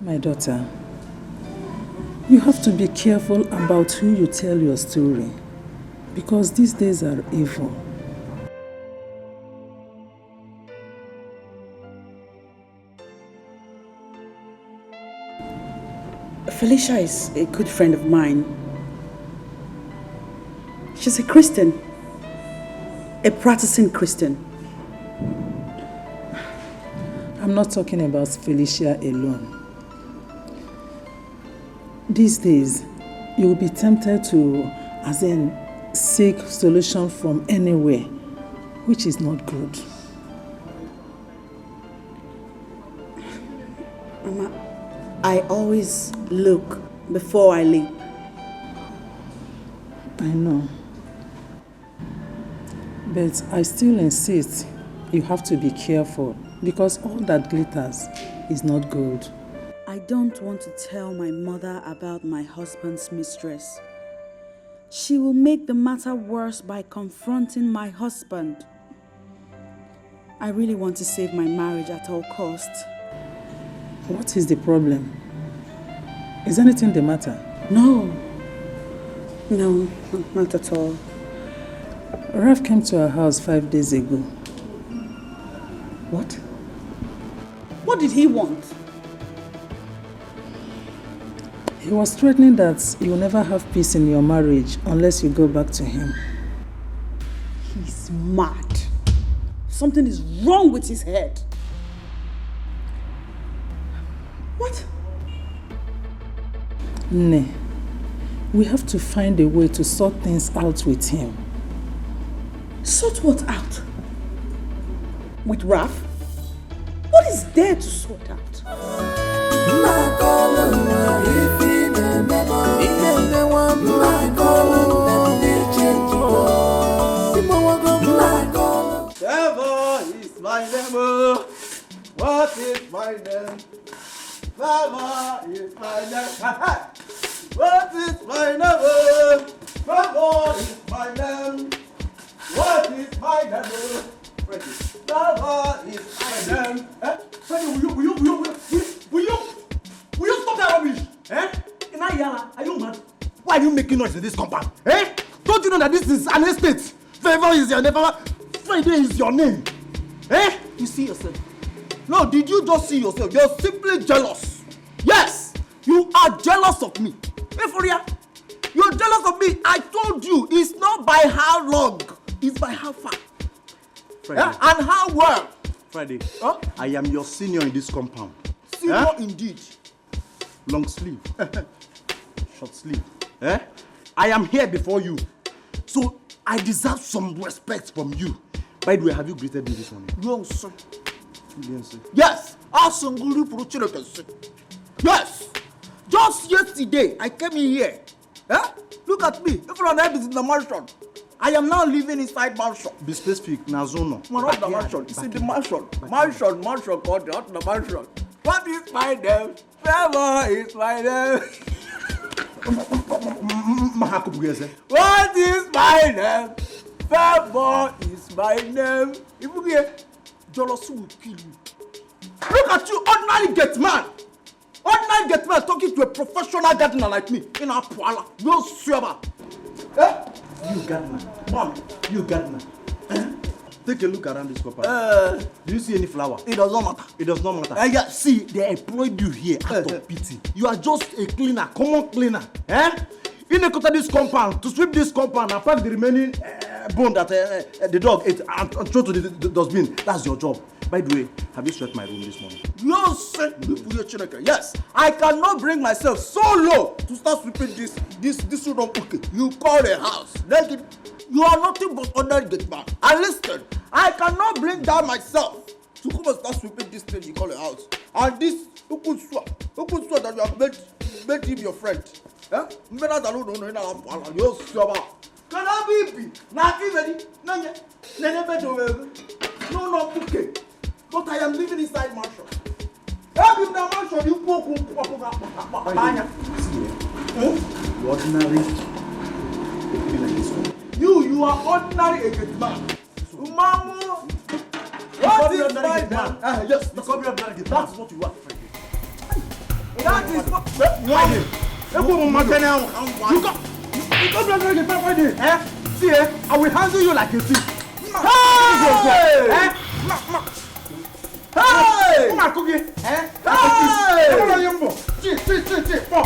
My daughter, you have to be careful about who you tell your story, because these days are evil. Felicia is a good friend of mine. She's a Christian. A practicing Christian. I'm not talking about Felicia alone. These days, you will be tempted to, seek solution from anywhere, which is not good. Mama, I always look before I leap. I know. But I still insist you have to be careful, because all that glitters is not gold. I don't want to tell my mother about my husband's mistress. She will make the matter worse by confronting my husband. I really want to save my marriage at all costs. What is the problem? Is anything the matter? No, not at all. Ralph came to our house 5 days ago. What? What did he want? He was threatening that you will never have peace in your marriage unless you go back to him. He's mad. Something is wrong with his head. What? Ne, we have to find a way to sort things out with him. Sort what out? With Ralph? What is there to sort out? Trevor is my name. What is my name? Trevor is my name. What is my name? Trevor is my name. What is my name? Freddie. Trevor is my name. Freddie, will you stop that rubbish? Inayala, are you mad? Why are you making noise in this compound? Don't you know that this is an estate? Trevor is your name. Freddie is your name. You see yourself? No, did you just see yourself? You're simply jealous. Yes, you are jealous of me. For real? You're jealous of me. I told you, it's not by how long, it's by how far. Friday. And how well. Friday, I am your senior in this compound. Senior indeed. Long sleeve, short sleeve. I am here before you, so I deserve some respect from you. By the way, have you greeted me this morning? No, sir. Yes. Yes. Yes. Just yesterday, I came in here. Look at me. If your name is in the mansion, I am now living inside mansion. Be specific, Nazono. Not the mansion. You see the mansion. Mansion called not the mansion. What is my name? Trevor is my name. What is my name? Trevor is my name. If you get jealousy will kill you. Look at you, ordinary gate man. Ordinary gate man talking to a professional gardener like me in our Puala. No swear. You gardener. Mom, you gardener. Take a look around this compound. Do you see any flower? It does not matter. It does not matter. Yeah. See, they employed you here out of pity. You are just a cleaner, common cleaner. You need to cut this compound, to sweep this compound and pack the remaining bone that the dog ate and throw to the dustbin. That's your job. By the way, have you swept my room this morning? Yes, I cannot bring myself so low to start sweeping this room. Okay, you call a house. You are nothing but ordinary gate man. And listen, I cannot bring down myself to come and start sweeping this thing you call a house. And this Ukunswa that you have made him your friend. Can I be? Not even. No, okay. But I am living inside mansion. Help him the mansion, you You ordinary. You are ordinary agent man. Mamu. What is my man? Yes, that's what you are. That is not... Friday. You come like a Friday. Eh? See, I will handle you like a thief. Hey! Hey! Come on, cookie. Eh? Hey! Come on, Yumbo. See. Four.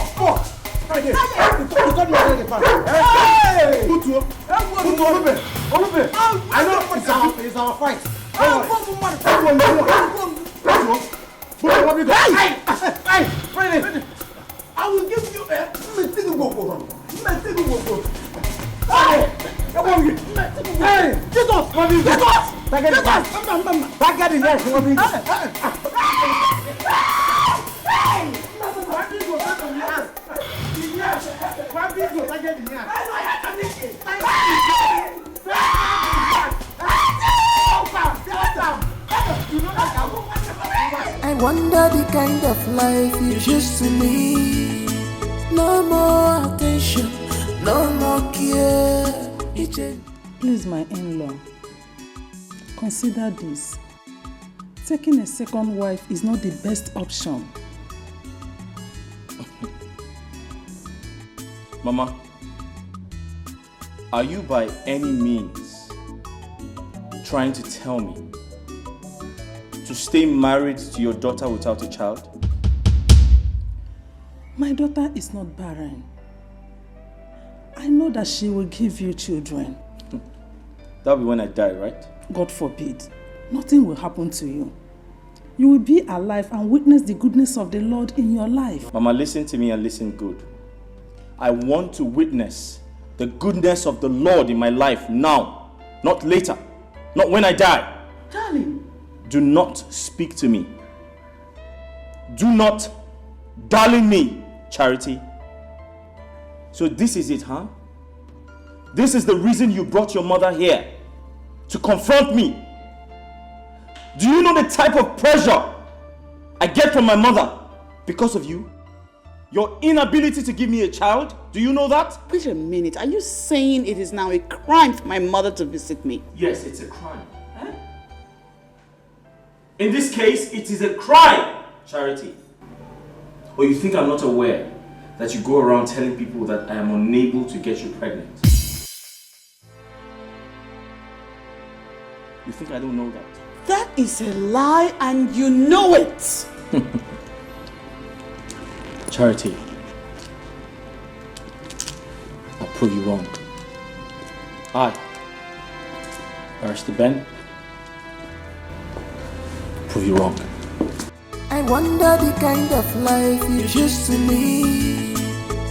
Friday. You got me like a fan. Hey! Put to Olube. I know it's our fight. Hey! Friday. I will give you a go. Hey! Get off! Get off! Back at the I wonder the kind of life you used to lead. No more attention, no more care. Please, my in-law, consider this. Taking a second wife is not the best option. Mama, are you by any means trying to tell me to stay married to your daughter without a child? My daughter is not barren. I know that she will give you children. That'll be when I die, right? God forbid. Nothing will happen to you. You will be alive and witness the goodness of the Lord in your life. Mama, listen to me and listen good. I want to witness the goodness of the Lord in my life now, not later, not when I die. Darling. Do not speak to me. Do not darling me, Charity. So this is it, huh? This is the reason you brought your mother here, to confront me. Do you know the type of pressure I get from my mother because of you? Your inability to give me a child? Do you know that? Wait a minute. Are you saying it is now a crime for my mother to visit me? Yes, it's a crime. Huh? In this case, it is a crime, Charity. Or you think I'm not aware that you go around telling people that I am unable to get you pregnant? You think I don't know that? That is a lie and you know it. Charity, I'll prove you wrong. I, Barrister Ben, prove you wrong. I wonder the kind of life you used to lead.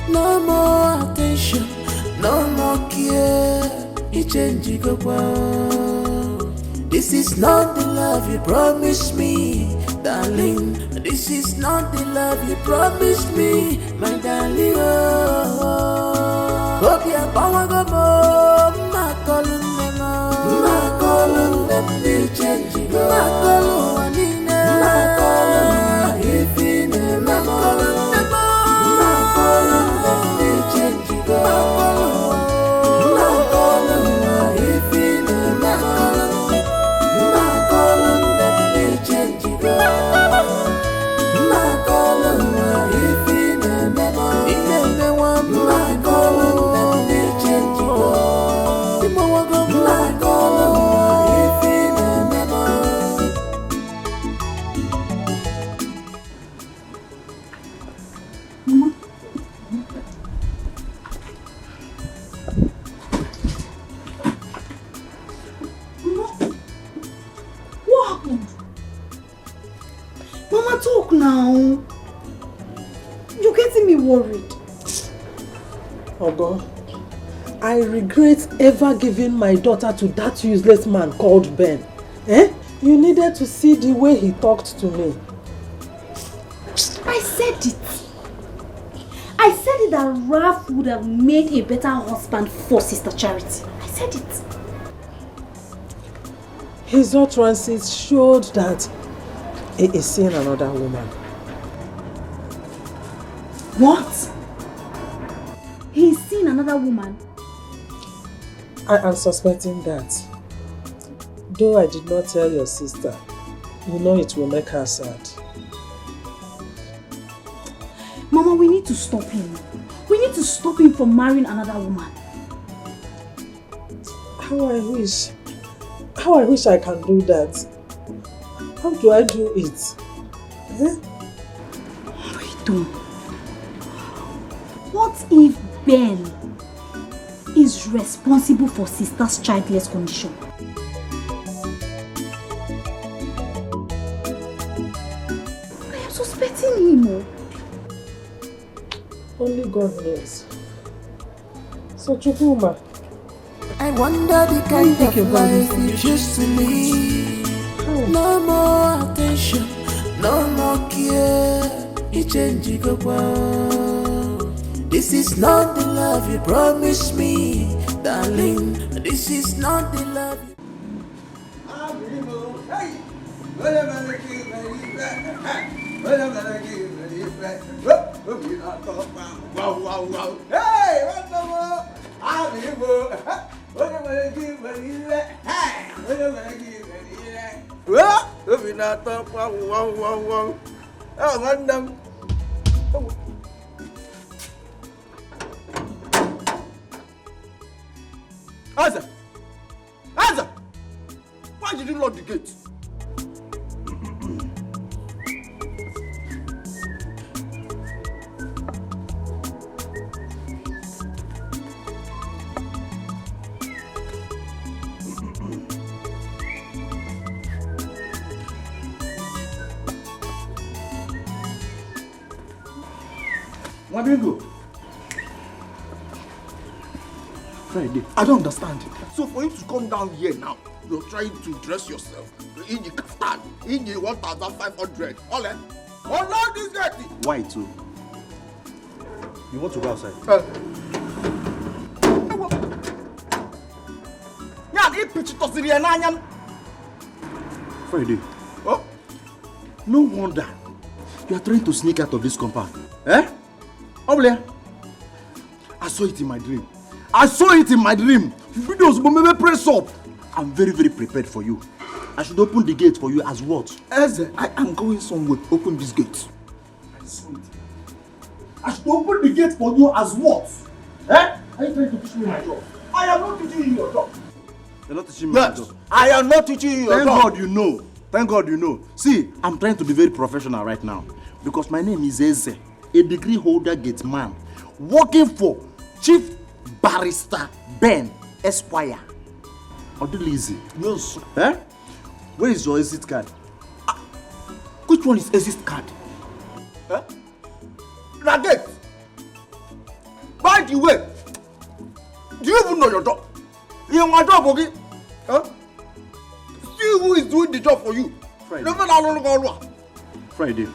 No more attention, no more care. This is not the love you promised me, darling. This is not the love you promised me, my darling. Hope you're power go more. My calling them, they change. My calling, if in a now. You're getting me worried. Ogo, I regret ever giving my daughter to that useless man called Ben. Eh? You needed to see the way he talked to me. I said it. I said it that Ralph would have made a better husband for Sister Charity. I said it. His utterances showed that he is seeing another woman. What? He's seen another woman? I am suspecting that. Though I did not tell your sister, you know it will make her sad. Mama, we need to stop him. We need to stop him from marrying another woman. How I wish I can do that. How do I do it? Wait, what if Ben is responsible for sister's childless condition? I am suspecting him. Only God knows. So Chukuma, I wonder the kind of life you choose to live. No more attention, no more care. This is not the love you promised me, darling. This is not the love you... Answer! Why did you lock the gate? Where do you go? Friday. I don't understand. So for you to come down here now, you're trying to dress yourself in the kaftan, in the 1,500. All that. Unlock this gate. Why too? You want to go outside? Friday. Oh? No wonder you are trying to sneak out of this compound. Eh? Oblia. I saw it in my dream. Videos, but maybe press up. I'm very, very prepared for you. I should open the gate for you as what? Eze, I am going somewhere. Open this gate. I saw it. I should open the gate for you as what? Eh? Are you trying to teach me my job? I am not teaching you your job. You're not teaching me my job. I am not teaching you your job. Thank God you know. See, I'm trying to be very professional right now. Because my name is Eze, a degree holder gate man, working for Chief Barrister Ben Esquire. Odilizi. Yes. Eh? Where is your exit card? Which one is exit card? Eh? Nugget. By the way, do you even know your job? You my job, okay? Huh? See who is doing the job for you. Friday.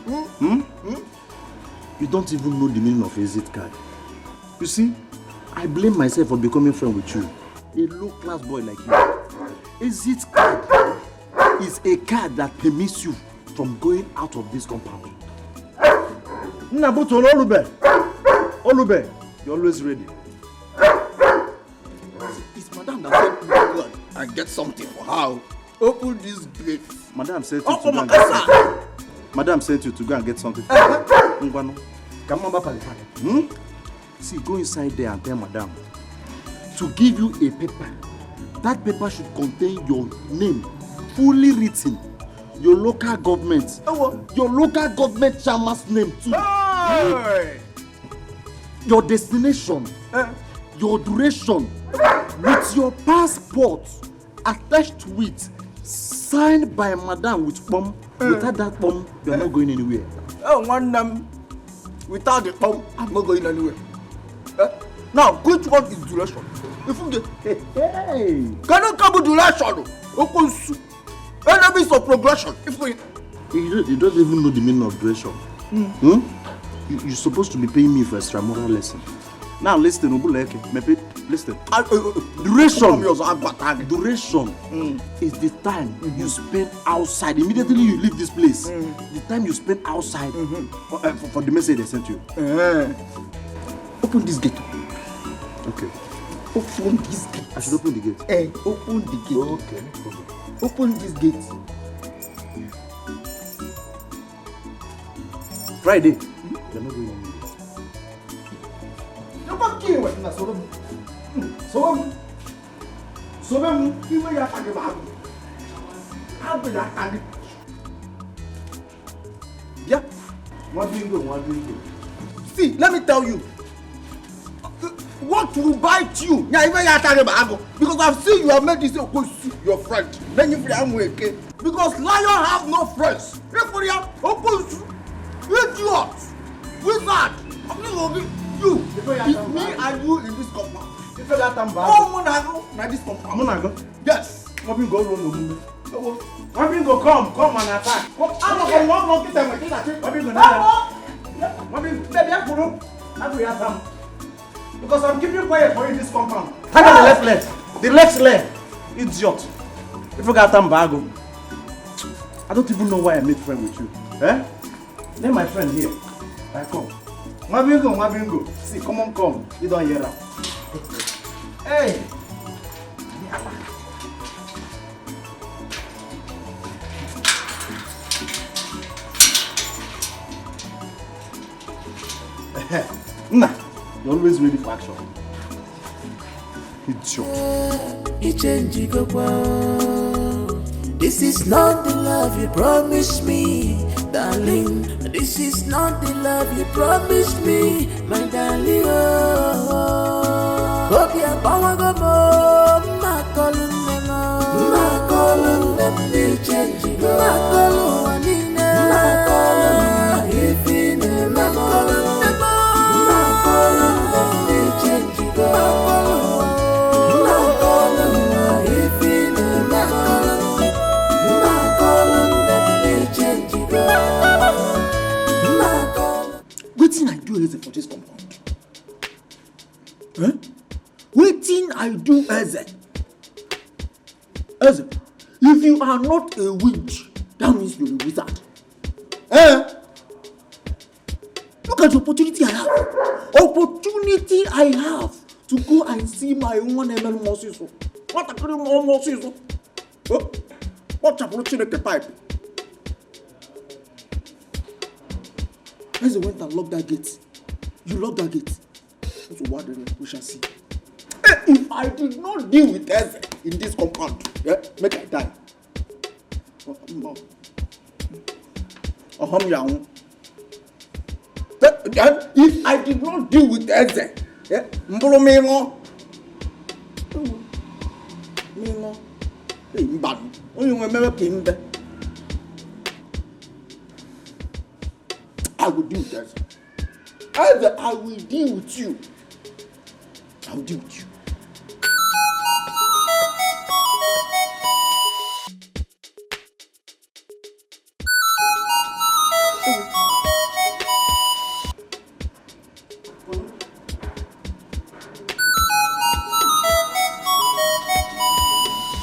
You don't even know the meaning of exit card. You see, I blame myself for becoming friend with you. A low-class boy like you. Exit card is a card that permits you from going out of this compound. Nabuto Olube, you're always ready. It's Madame that said to go and get something for her. Open this gate. Madam sent you Open to my go and casa. Madam sent you to go and get something. See, go inside there and tell Madam to give you a paper. That paper should contain your name, fully written, your local government chairman's name too. Hey! Your destination, your duration, with your passport attached to it, signed by Madam with bomb. Without that bomb, you're not going anywhere. Without the bomb, I'm not going anywhere. Now, which one is duration? If you get, can you come with duration? Open soup. Enemies of progression. If we, you don't even know the meaning of duration. You're supposed to be paying me for extramural lesson. Now listen, listen. Duration is the time you spend outside. Immediately you leave this place. The time you spend outside for the message they sent you. open this gate. Okay. Open this gate. I should open the gate. Open the gate. Okay, no problem. Open this gate. Friday. You're not going anywhere. Yeah. See, let me tell you. What will bite you? Because I've seen you have made this your friend. Then you because lion have no friends. Idiots! Wizard! You! It's me and you in this compound. Oh, Monago! This compound. Monago? Yes. Come and attack. Because I'm keeping quiet for you in this compound. Take the left leg. The left leg. Idiot. If you got them bago. I don't even know why I made friend with you. Eh? Then my friend here. I come. Mabingo. See, come on. You don't hear that. Hey. Nah, you're always ready for action. Idiot. This is not the love you promised me, darling. This is not the love you promised me, my darling. Hope you're going to go. My calling them, they change. My calling, my calling, if in the my calling them, they change. Waiting I do Eze for this compound. Eh? Waiting I do Eze. Eze, if you are not a witch, that means you're a wizard. Eh? Look at the opportunity I have. Opportunity I have to go and see my 1 Moses. What a cream of Moses. What's up with the pipe? Eze went and locked that gate. You locked that gate. So what we shall see. If I did not deal with Eze in this compound, yeah, make I die. If I did not deal with Eze, yeah, mbolo melo. Hey, mbano. Only remember Kimbe. I will deal with Eze. Eze, I will deal with you. I will deal with you.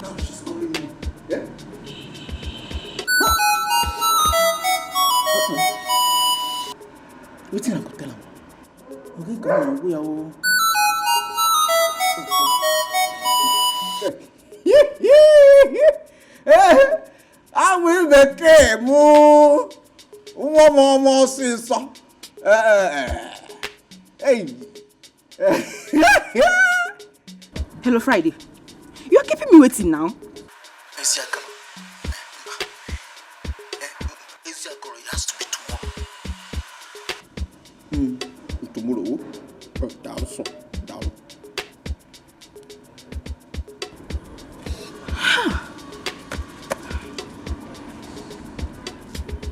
Now she's calling me. Yeah? Wait till I could tell him. Okay, come on, we are. I will be came. One more sister. Hey. Hello, Friday. You are keeping me waiting now. It has to be tomorrow. Tomorrow? Down.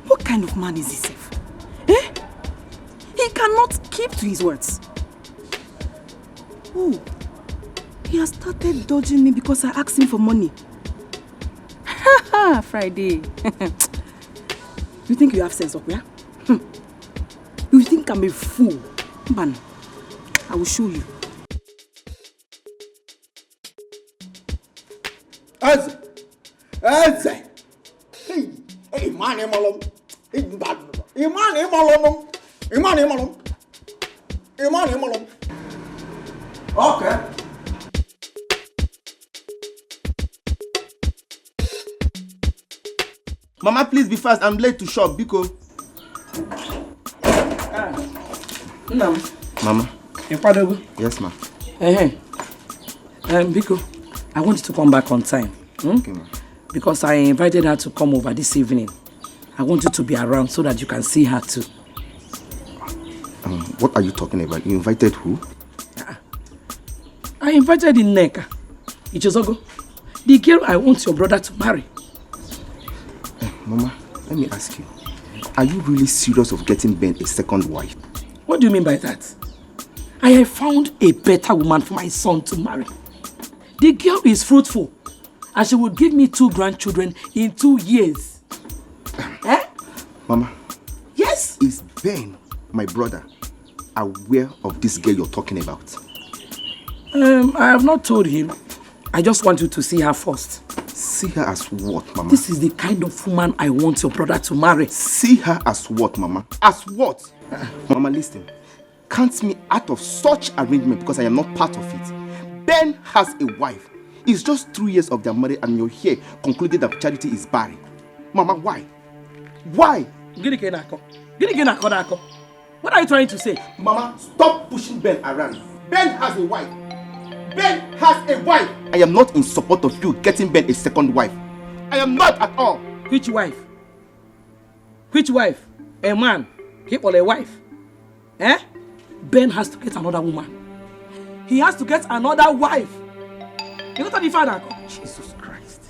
What kind of man is he, Seth? Eh? He cannot keep to his words. Oh, he has started dodging me because I asked him for money. Ha Friday. You think you have sense up, yeah? You think I'm a fool? Man, I will show you. Eze! Hey, man, Imalom. Imalom. Okay. Mama, please be fast. I'm late to shop, Biko. No. Mama. You father? Yes, ma. Biko, I want you to come back on time. Okay, Because I invited her to come over this evening. I want you to be around so that you can see her too. What are you talking about? You invited who? I invited Nneka Ichizogo, the girl I want your brother to marry. Mama, let me ask you. Are you really serious of getting Ben a second wife? What do you mean by that? I have found a better woman for my son to marry. The girl is fruitful and she will give me 2 grandchildren in 2 years. Mama. Yes? Is Ben, my brother, aware of this girl you're talking about? I have not told him. I just want you to see her first. See her as what, Mama? This is the kind of woman I want your brother to marry. See her as what, Mama? As what? Mama, listen. Count me out of such arrangement because I am not part of it. Ben has a wife. It's just 3 years of their marriage and you're here concluding that Charity is barren. Mama, why? Why? What are you trying to say? Mama, stop pushing Ben around. Ben has a wife. Ben has a wife. I am not in support of you getting Ben a second wife. I am not at all. Which wife? Which wife? A man? Keep or a wife? Ben has to get another woman. He has to get another wife. You know what the father? Jesus Christ.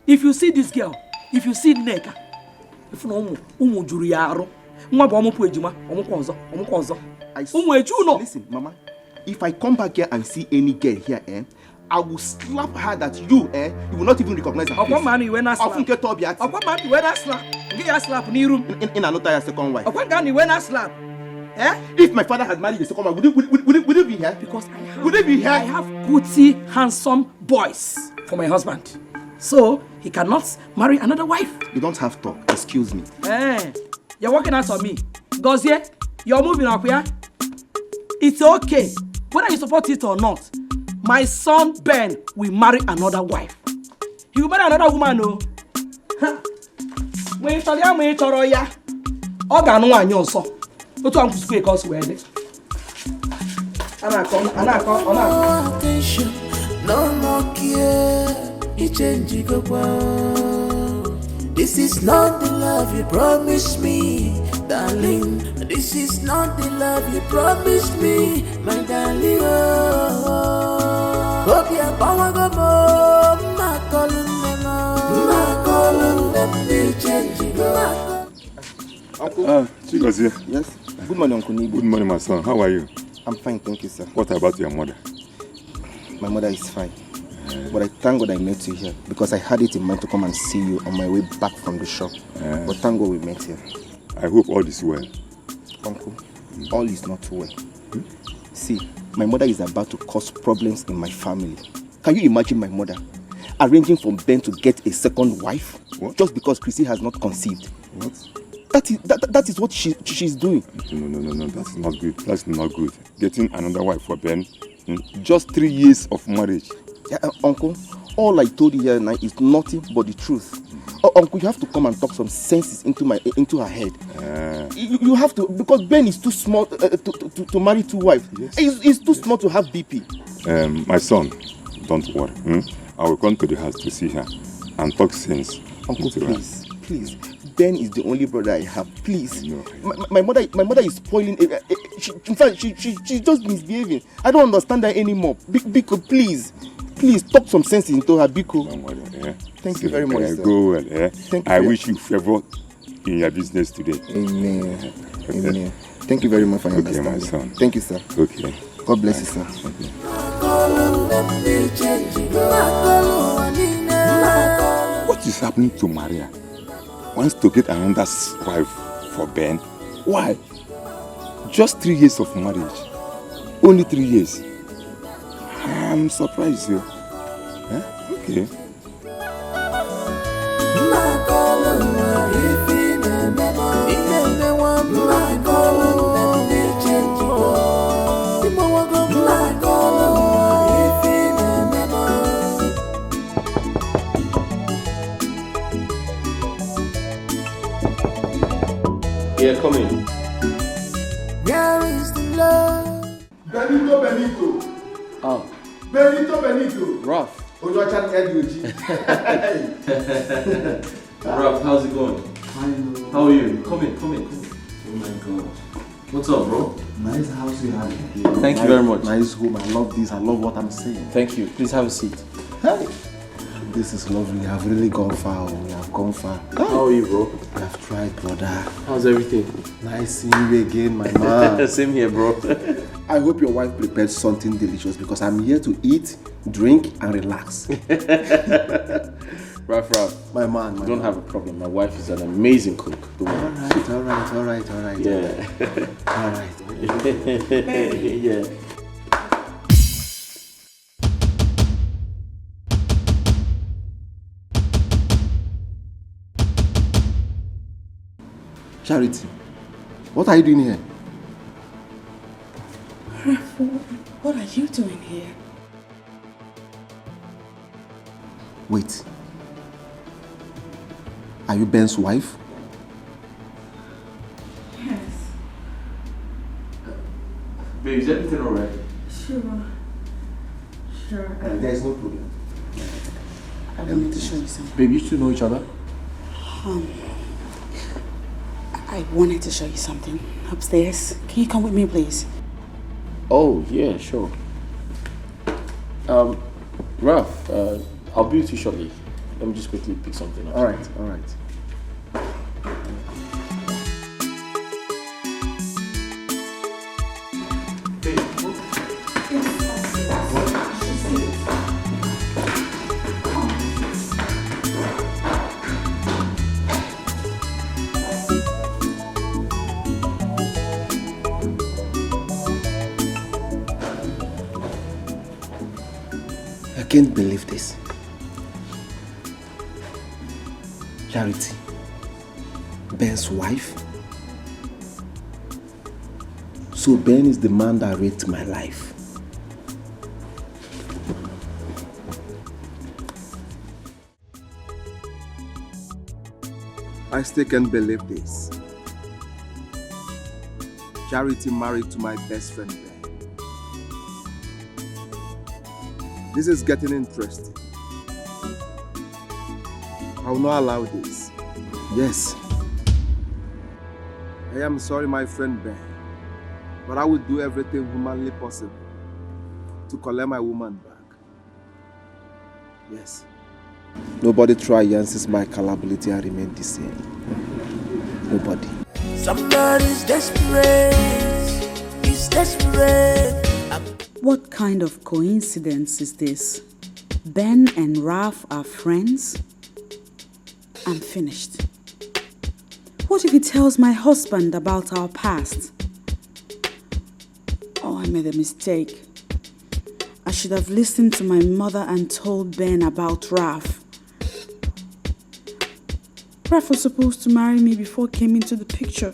If you see this girl, if you see Nneka, if no listen, Mama. If I come back here and see any girl here, I will slap her that you will not even recognize her face. Man, you when I slap. Man, you when I slap. Get your slap in the room. In another second wife. Man, you when I slap. If my father had married a second wife, would it be here? Because I have. Would it be here? I have goody, handsome boys for my husband, so he cannot marry another wife. You don't have talk. Excuse me. You're working out on me, Gozie. You're moving up here. It's okay. Whether you support it or not, my son Ben will marry another wife. He will marry another woman, no? When you tell ya, organ one yon so. What do you want to speak us with? No attention, no more care. This is not the love you promised me, darling. This is not the love you promised me, my darling. Hope you're power go more. My calling them, they change. Uncle. Chigozie. Yes. Good morning, Uncle Nibu. Good morning, my son. How are you? I'm fine, thank you, sir. What about your mother? My mother is fine. But I thank God I met you here because I had it in mind to come and see you on my way back from the shop. But thank God we met here. I hope all is well. Uncle, all is not well. See, my mother is about to cause problems in my family. Can you imagine my mother arranging for Ben to get a second wife? What? Just because Chrissy has not conceived? What? That is what she's doing. No, that's not good. That's not good. Getting another wife for Ben, just 3 years of marriage. Yeah, Uncle, all I told you here now is nothing but the truth. Uncle, you have to come and talk some senses into her head. You have to, because Ben is too small to marry 2 wives. Yes. He's too small to have BP. My son, don't worry. I will come to the house to see her and talk sense. Uncle, please. Ben is the only brother I have. Please. No. My mother is spoiling. In fact, she's just misbehaving. I don't understand her anymore. Biko, please, talk some sense into her, Biko. Don't worry. Thank you very much, sir. Go well. I wish you favor in your business today. Amen. Amen. Thank you very much for your understanding. My son. Thank you, sir. Okay. God bless you, sir. Okay. What is happening to Maria? Wants to get another wife for Ben. Why? Just 3 years of marriage. Only 3 years. I'm surprised you. Okay. Yeah, come in. Where is the love? Benito. Oh, Benito. Ralph. Ojocha Edioji. Ralph, how's it going? Fine. How are you? Come in. Oh my God. What's up, bro? Nice house you have here. Thank you very much. Nice home. I love this. I love what I'm saying. Thank you. Please have a seat. Hey. This is lovely. You have really gone far. We have gone far. How are you, bro? We have tried, brother. How's everything? Nice seeing you again, my man. Same here, bro. I hope your wife prepared something delicious because I'm here to eat, drink, and relax. Ralph. My man, You don't have a problem. My wife is an amazing cook. Don't worry. All right. Yeah. All right. Yeah. Charity, what are you doing here? What are you doing here? Wait. Are you Ben's wife? Yes. Babe, is everything alright? Sure. There's no problem. I wanted to show you something. Babe, you two know each other? I wanted to show you something upstairs. Can you come with me, please? Oh, yeah, sure. Ralph, I'll be with you shortly. Let me just quickly pick something up. All right. I can't believe this. Charity, Ben's wife. So Ben is the man that raped my life. I still can't believe this. Charity married to my best friend Ben. This is getting interesting. I will not allow this. Yes. I am sorry, my friend Ben, but I will do everything humanly possible to collect my woman back. Yes. Nobody try Yancy's my capability and remain the same. Nobody. Somebody's desperate. He's desperate. What kind of coincidence is this? Ben and Ralph are friends? I'm finished. What if he tells my husband about our past? Oh, I made a mistake. I should have listened to my mother and told Ben about Ralph. Ralph was supposed to marry me before he came into the picture.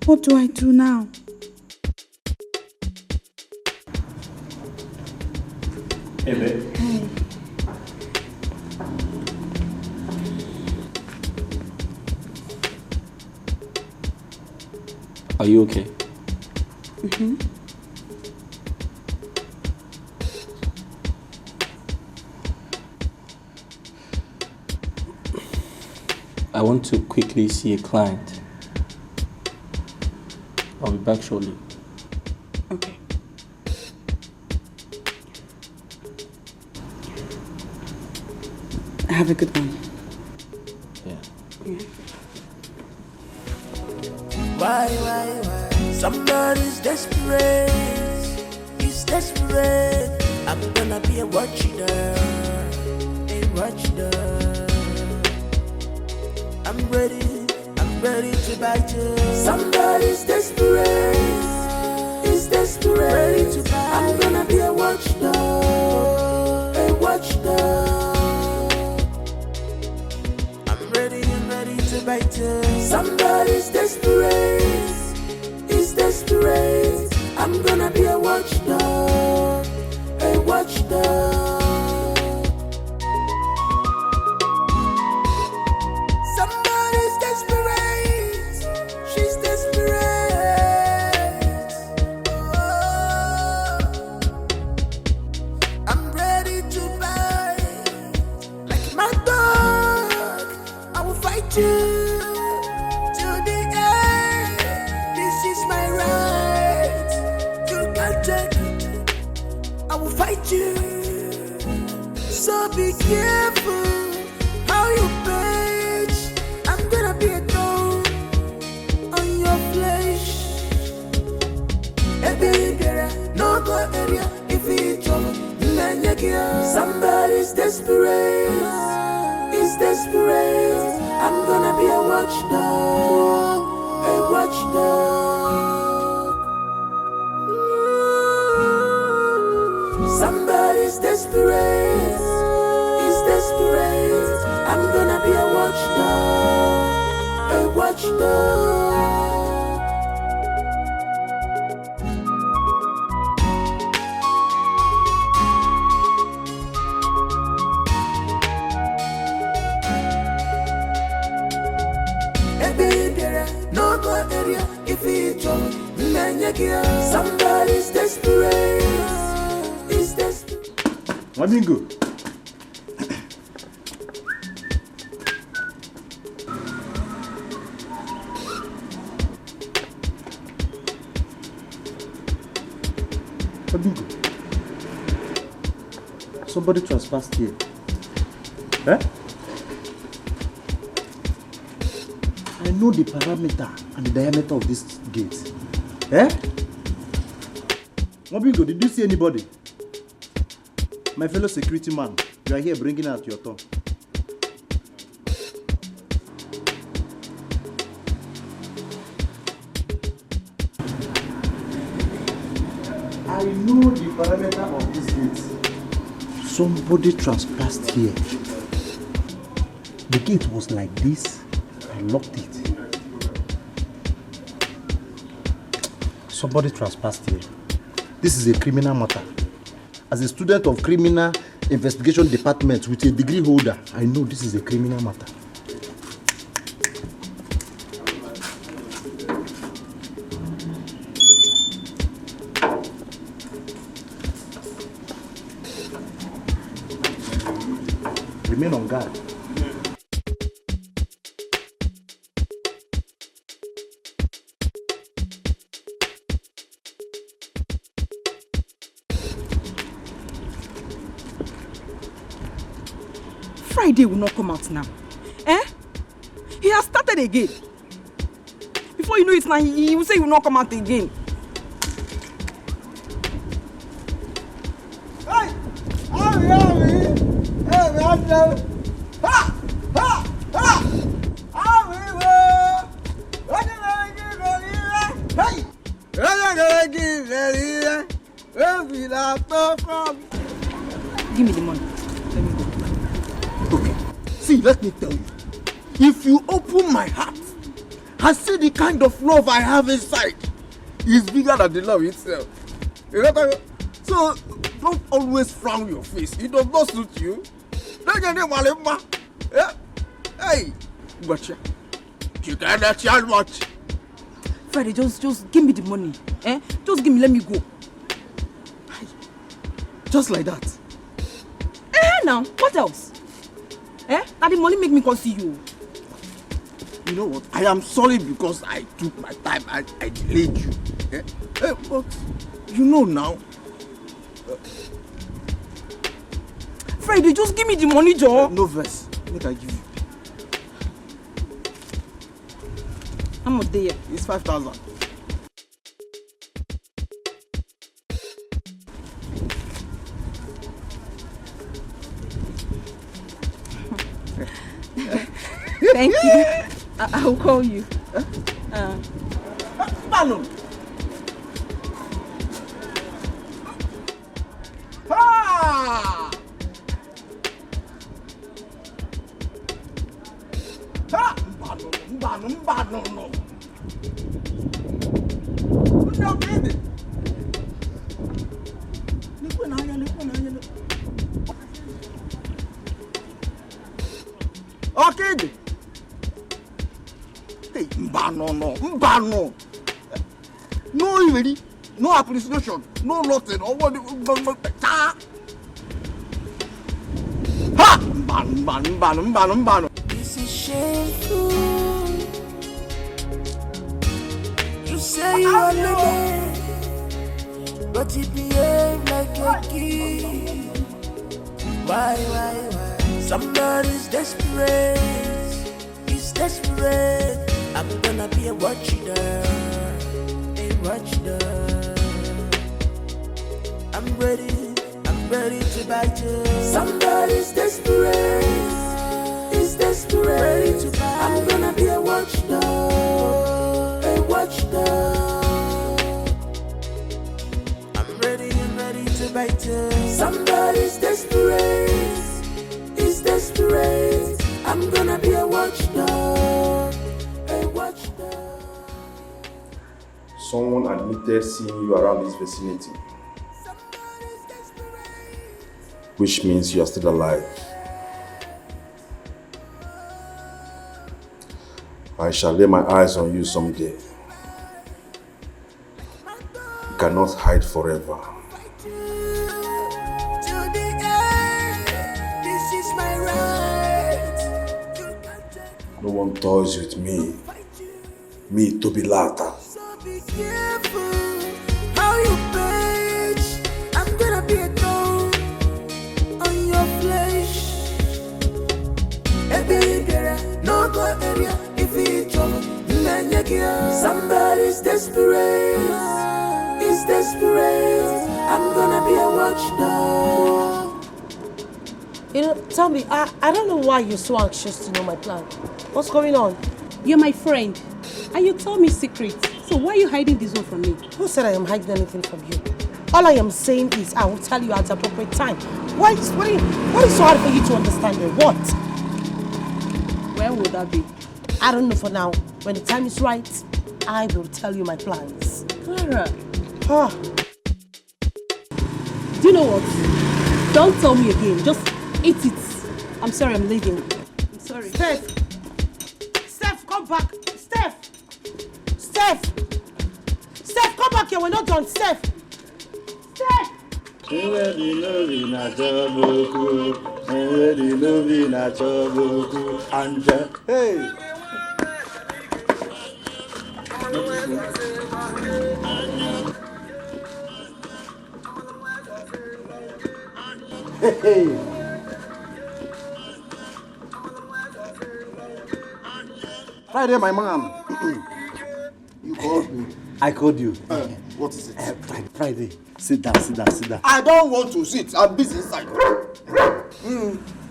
What do I do now? Hey, babe. Hey. Are you okay? Mm-hmm. I want to quickly see a client. I'll be back shortly. Okay. Have a good one. Yeah. Why? Somebody's desperate. He's desperate. I'm gonna be a watchdog. I'm ready to bite you. Somebody's desperate. He's desperate. Ready to bite. I'm gonna be a watchdog. I'm ready to bite you. Somebody's desperate. He's desperate. I'm gonna be a watchdog. Somebody's desperate. She's desperate. will fight you. So be careful how you page. I'm gonna be a thorn on your flesh. No go area if it's trouble. Somebody's desperate. Is desperate. I'm gonna be a watchdog. A watchdog. Somebody's desperate. Is desperate. I'm gonna be a watchdog. A watchdog. No go area if it's trouble. Somebody's desperate. Is desperate. Wamingo. Wamingo. Somebody trespassed here. Eh? I know the parameter and the diameter of this gate. Eh? Mobingo, did you see anybody? My fellow security man, you are here bringing out your tongue. I know the parameter of this gate. Somebody trespassed here. The gate was like this. I locked it. Somebody trespassed here. This is a criminal matter. As a student of criminal investigation department with a degree holder, I know this is a criminal matter. Remain on guard. Friday will not come out now. Eh? He has started again. Before you know it now, he will say he will not come out again. Hey! Hey! Give me the money. Let me go. Okay. See, let me tell you. If you open my heart and see the kind of love I have inside, it's bigger than the love itself. You know what I mean? So, don't always frown your face. It does not suit you. Hey, gotcha. You can't charge much. Friday, just give me the money. Eh? Just give me, let me go. Just like that. Now, what else? Eh? Now the money make me come see you. You know what? I am sorry because I took my time. I delayed you. But you know now. Friday, just give me the money, Joe. No verse. What I give you? How much there? It's 5,000. Thank you. I will call you. Balloon. Ha! Ha! Balloon. No kidding. Okay. Hey, no. No remedy, no appreciation, no nothing. Or what? Ha! Ban. This is shameful. You say you are there, but but he behave like a kid. Why? Somebody's desperate. He's desperate. I'm gonna be a watchdog. I'm ready to bite you. Somebody's desperate. He's desperate to bite. I'm gonna be a watchdog. I'm ready to bite you. Somebody's desperate. He's desperate. I'm gonna be a watchdog. Someone admitted seeing you around this vicinity, which means you are still alive. I shall lay my eyes on you someday. You cannot hide forever. No one toys with me. Me to be later. Be careful how you page. I'm gonna be a thorn on your flesh. No go area if you trouble. Somebody's desperate. He's desperate. I'm gonna be a watchdog. You know, tell me, I don't know why you're so anxious to know my plan. What's going on? You're my friend, and you told me secrets. So why are you hiding this one from me? Who said I am hiding anything from you? All I am saying is I will tell you at the appropriate time. What is so hard for you to understand me? What? Where would that be? I don't know for now. When the time is right, I will tell you my plans. Clara. Ah. Do you know what? Don't tell me again. Just eat it. I'm sorry, I'm leaving. I'm sorry. Steph, come back. Steph, come back here. We're not done. Steph. Hey! Hey! Friday, my man. You called me. I called you. What is it? Friday. Sit down. I don't want to sit. I'm busy inside.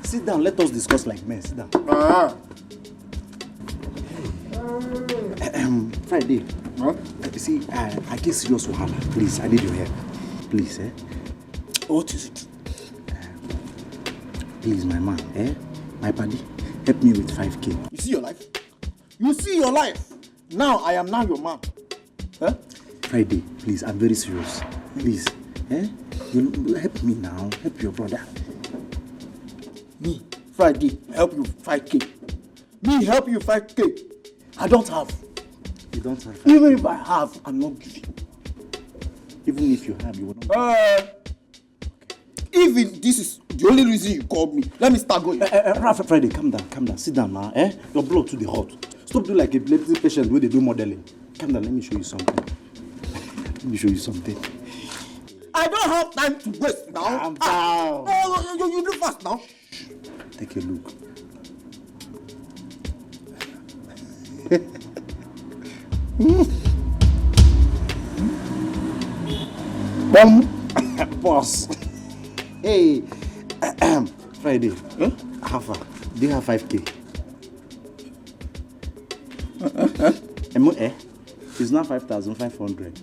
Sit down. Let us discuss like men. Sit down. Friday. Huh? You see, I get serious wahala. Please, I need your help. Please, What is it? Please, my man, my buddy, help me with 5K. You see your life? You see your life? Now I am now your man. Huh? Friday, please, I'm very serious. Please, you help me now. Help your brother. Me, Friday, help you 5K. Me help you 5K. I don't have. You don't have 5K. Even if I have, I'm not giving. Even if you have, you will not. If this is the only reason you called me, let me start going. Friday, calm down. Sit down now. Your blood too hot. Stop doing like a epilepsy patient where they do modeling. Calm down, let me show you something. I don't have time to waste now. Calm down. No, you do fast now. Take a look. Boss. Hey, Friday. How far? Do you have 5K? It's now 5,500.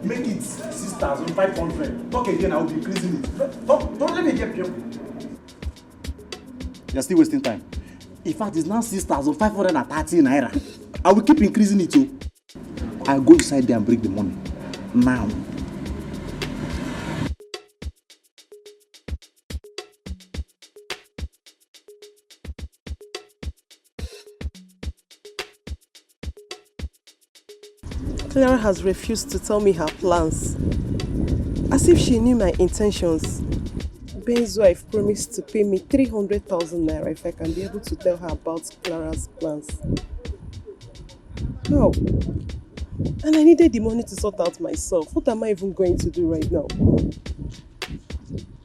Make it 6,500. Talk again, I will be increasing it. Don't let me get you. You're still wasting time. In fact, it's now 6,530 naira. I will keep increasing it too. I'll go inside there and break the money. Now. Clara has refused to tell me her plans. As if she knew my intentions. Ben's wife promised to pay me 300,000 naira if I can be able to tell her about Clara's plans. How? And I needed the money to sort out myself. What am I even going to do right now?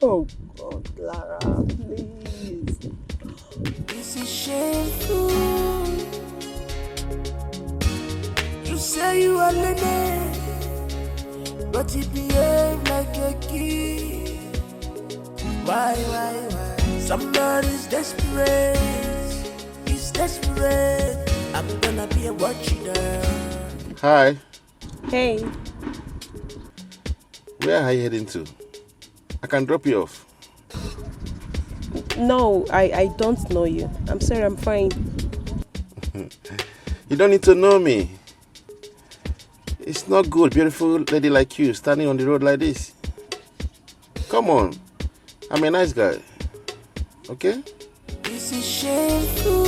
Oh God, Clara, please. This is shameful. You say you are Lene, but you behave like a kid. Why? Somebody's desperate. He's desperate. I'm gonna be a watcher. Hi. Hey. Where are you heading to? I can drop you off. No, I don't know you. I'm sorry, I'm fine. You don't need to know me. It's not good, beautiful lady like you standing on the road like this. Come on. I'm a nice guy. Okay? This is shameful.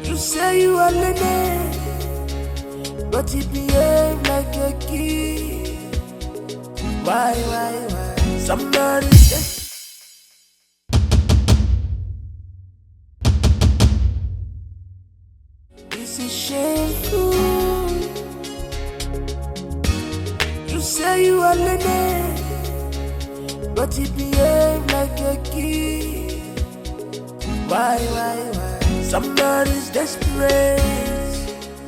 You say you are Lene, but you behave like a kid. Why? Somebody's desperate. This is shameful. You say you are Lene, but you behave like a kid. Why? Somebody's desperate.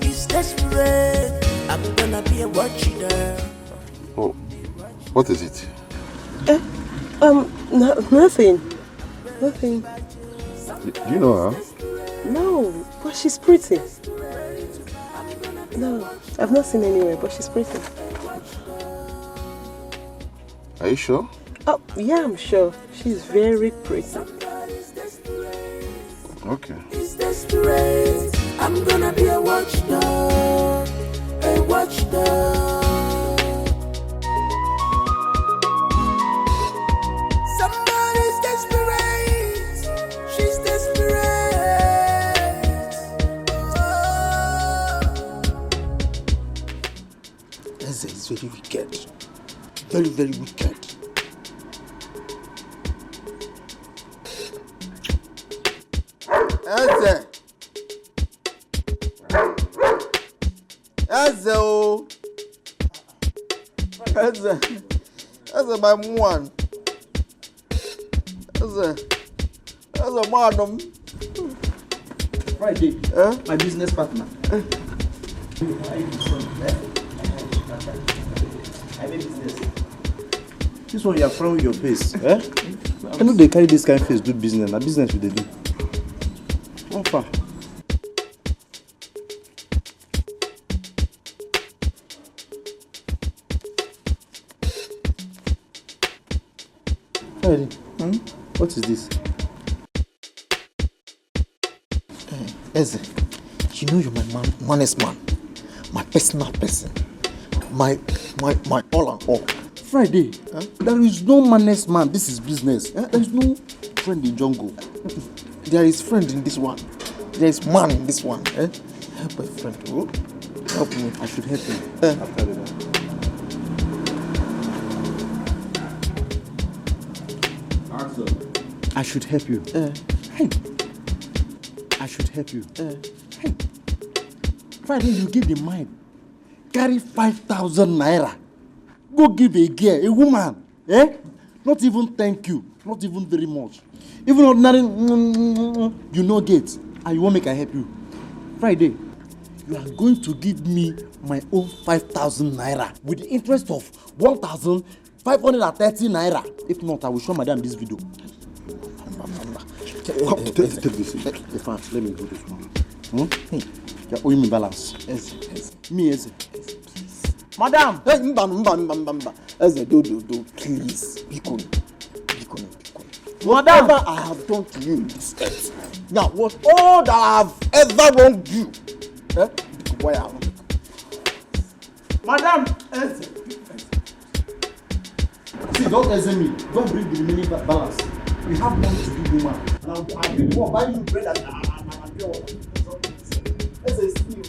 He's desperate. I'm gonna be a watcher. Oh, what is it? Nothing. Do you know her? No, but she's pretty. No, I've not seen anywhere, but she's pretty. Are you sure? Oh, yeah, I'm sure. She's very pretty. Okay. He's desperate. I'm gonna be a watchdog. A watchdog. Somebody's desperate. She's desperate. Eze is very wicked. Very, very wicked. Eze! Oh! Eze, my one. Eze, madam. Friday, my business partner. I make business. This one you are from your face. I know they carry this kind of face do business. Na business we dey do. How far? Friday, what is this? Eze, you know you're my honest man, my personal person, my all and all. Friday, there is no honest man. This is business. There is no friend in jungle. There is friend in this one. There is man in this one. Help my friend. Oh, help me. I should help him. After that. I should help you. Hey. I should help you. Hey. Friday, you give the mind. Carry 5,000 naira. Go give a girl, a woman. Not even thank you. Not even very much. Even ordinary, you know get. And you won't make I help you. Friday, you are going to give me my own 5,000 naira with the interest of 1,530 naira. If not, I will show madam this video. Take this. The fans, let me do this one. Hey, you're owing me balance. Yes. Me, yes. Madam! Hey, mba. Eze, do, please. Bikon. Whatever I have done to you in this earth, now, what all that I have ever wronged you, why are you? Madam! Eze. See, don't Eze me. Don't bring the remaining balance. We have money to give you, man. And I'll be the one buying you bread and pure water. Eze, it's me.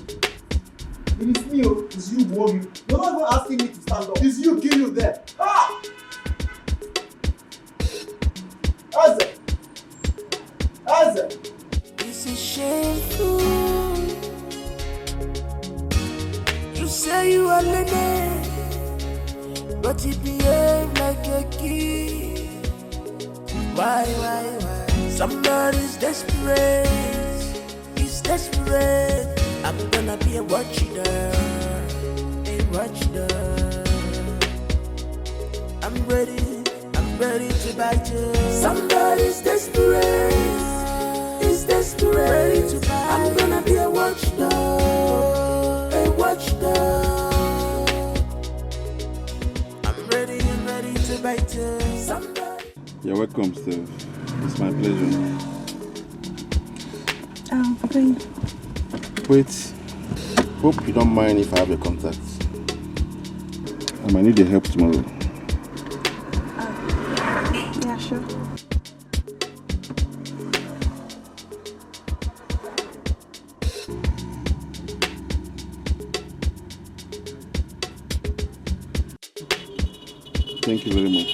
It is me, it's you who won you. You're not even asking me to stand up. It's you, kill you there. Ah! Eze! This is shameful. but he behave like a kid. Why? Somebody's desperate. He's desperate. I'm gonna be a watchdog. I'm ready to bite you. Somebody's desperate. He's desperate to bite. I'm gonna be a watchdog. I'm ready to bite you. Somebody. You're welcome, Steve. It's my pleasure. Please. Wait. Hope you don't mind if I have your contact. I might need your help tomorrow. Yeah, sure. Thank you very much.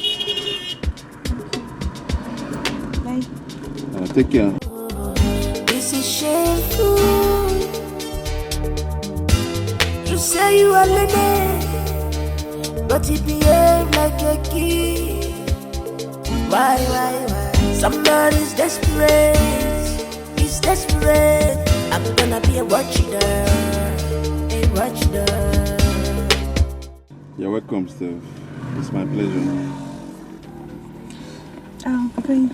Bye. Take care. This is shameful. You say you are lady, but he behave like a kid. Why? Somebody's desperate. He's desperate. I'm gonna be a watchdog. You're welcome, Steve. It's my pleasure. Please.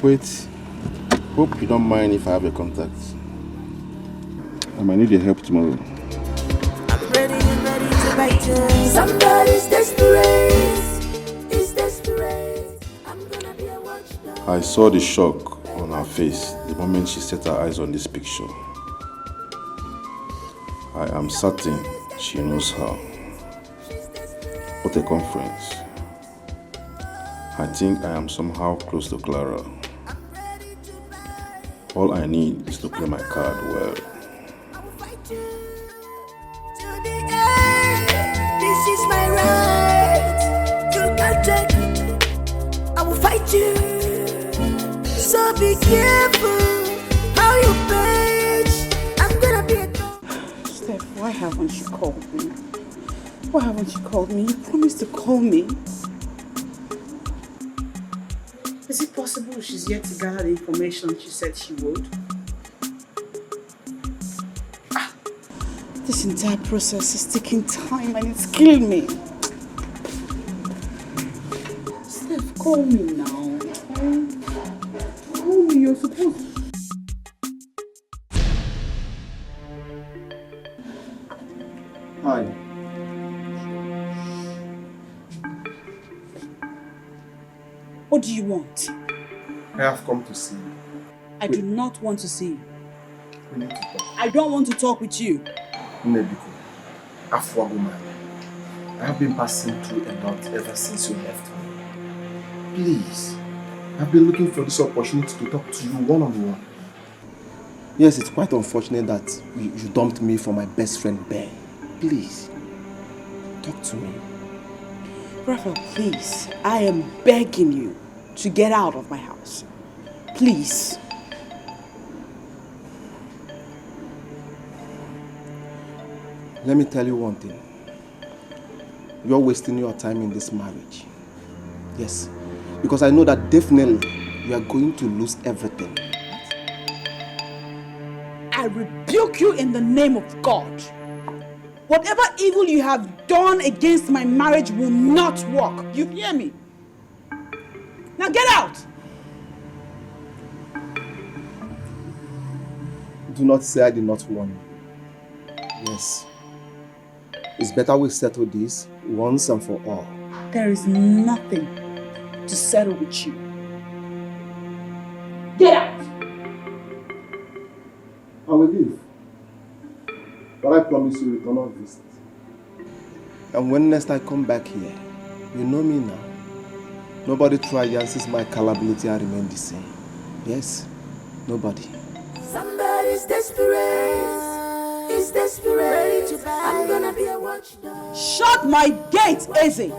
Wait. Hope you don't mind if I have your contact. I might need your help tomorrow. I'm ready to bite you. Somebody's desperate. He's desperate. I'm gonna be a watchdog. I saw the shock on her face the moment she set her eyes on this picture. I am certain she knows her. What a conference. I think I am somehow close to Clara. All I need is to play my card well. This is my right. You can't take it. I will fight you. So be careful how you page. I'm gonna be a dog. Steph, why haven't you called me? Why haven't you called me? You promised to call me. Is it possible she's yet to gather the information she said she would? This entire process is taking time and it's killing me. Steph, call me now. Call me, you're supposed to. Hi. What do you want? I have come to see you. I do not want to see you. We need to talk. I don't want to talk with you. Nebiko, Afwaguma, I have been passing through a lot ever since you left me. Please, I've been looking for this opportunity to talk to you one-on-one. Yes, it's quite unfortunate that you dumped me for my best friend Ben. Please, talk to me. Raphael, please, I am begging you to get out of my house. Please. Let me tell you one thing. You're wasting your time in this marriage. Yes, because I know that definitely you are going to lose everything. I rebuke you in the name of God. Whatever evil you have done against my marriage will not work. You hear me? Now get out! Do not say I did not warn you. Yes. It's better we settle this once and for all. There is nothing to settle with you. Get out! I will leave. But I promise you return on visit. And when next I come back here, you know me now. Nobody triances my calability and remain the same. Yes, nobody. Somebody's desperate. He's desperate. I'm gonna be a watchdog. Shut my gate, Eze!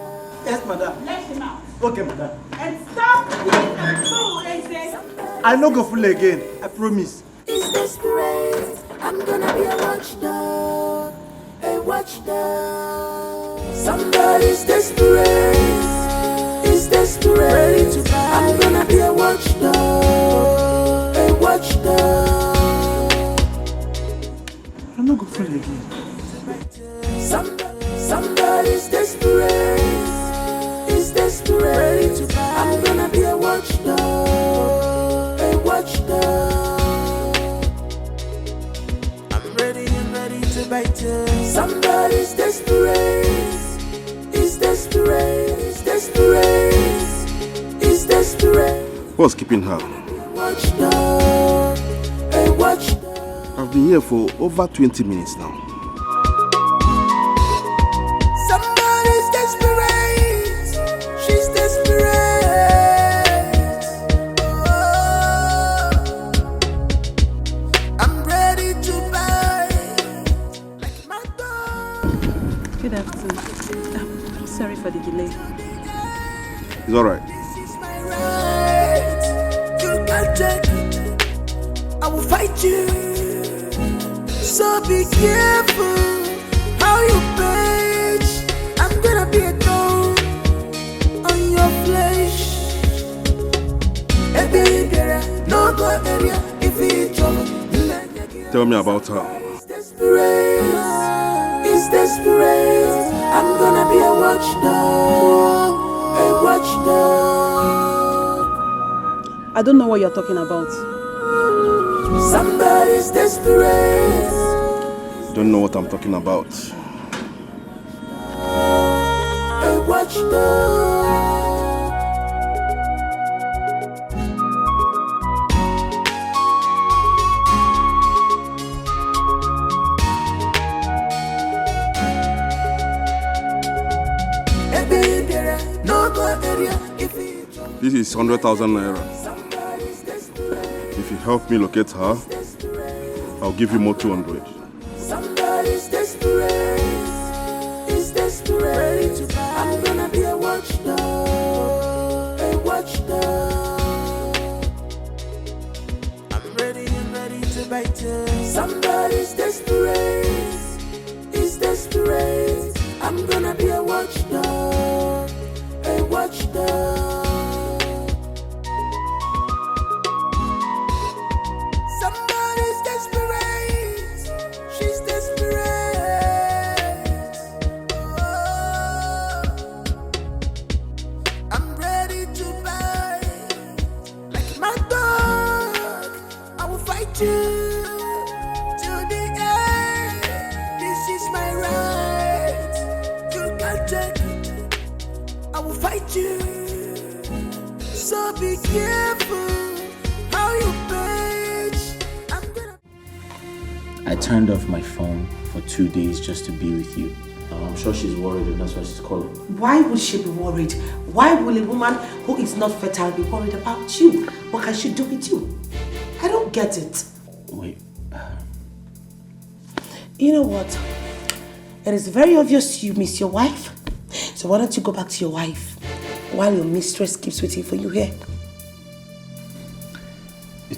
Yes, madam. Let him out. Okay, madam. And stop being a fool, Eze! I no go fool again. I promise. He's desperate. I'm gonna be a watchdog. A watchdog. Somebody's desperate. Is desperate. I'm gonna be a watchdog. A watchdog. I'm not going to fail again. Somebody's desperate. Is desperate. I'm gonna be a watchdog. A watchdog. I'm ready to bite you. Somebody's desperate. Is desperate. Is desperate. Is desperate. What's keeping her? Watchdog. A watchdog. I've been here for over 20 minutes now. Somebody's desperate. She's desperate. Oh, I'm ready to bite like my dog. Good afternoon. I'm sorry for the delay. It's alright. This is my right. You can't take it. I will fight you. So be careful how you page. I'm gonna be a thorn on your flesh. No go area if it's trouble. Tell me about her. It's desperate. It's desperate. I'm gonna be a watchdog. A watchdog. I don't know what you're talking about. Somebody's desperate. Don't know what I'm talking about. A watchdog. No go area if it's This is 100,000 naira. If you help me locate her, I'll give you more 200. somebody's desperate. Is desperate. I'm gonna be a watchdog. A watchdog. I'm ready to bite you. Somebody's desperate. Is desperate. I'm gonna be a watchdog. A watchdog. Somebody's desperate. She's desperate. Oh, I'm ready to bite like my dog. I will fight you to the end. This is my right. You can't take it. I will fight you. So be careful how you page. I'm gonna. I turned off my phone for 2 days just to be with you. I'm sure she's worried and that's why she's calling. Why would she be worried? Why will a woman who is not fertile be worried about you? What can she do with you? I don't get it. Wait. You know what? It is very obvious you miss your wife. So why don't you go back to your wife while your mistress keeps waiting for you here?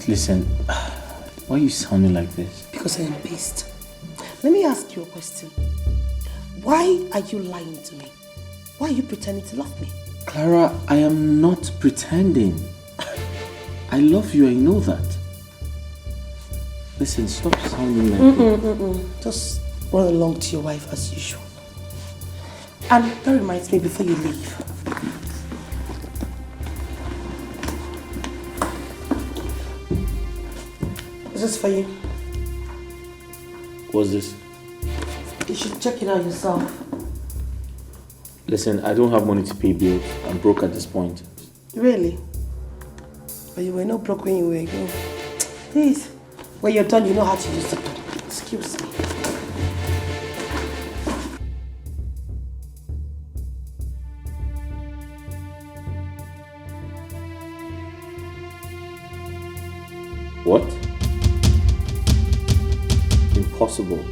Listen, why are you sounding like this? Because I am pissed. Let me ask you a question. Why are you lying to me? Why are you pretending to love me? Clara, I am not pretending. I love you, I know that. Listen, stop sounding like this. Just run along to your wife as usual. And that reminds me before you leave. This is for you. What's this? You should check it out yourself. Listen, I don't have money to pay bills. I'm broke at this point. Really? But you were not broke when you were young. Please, when you're done, you know how to use the phone. Excuse me. What? Impossible.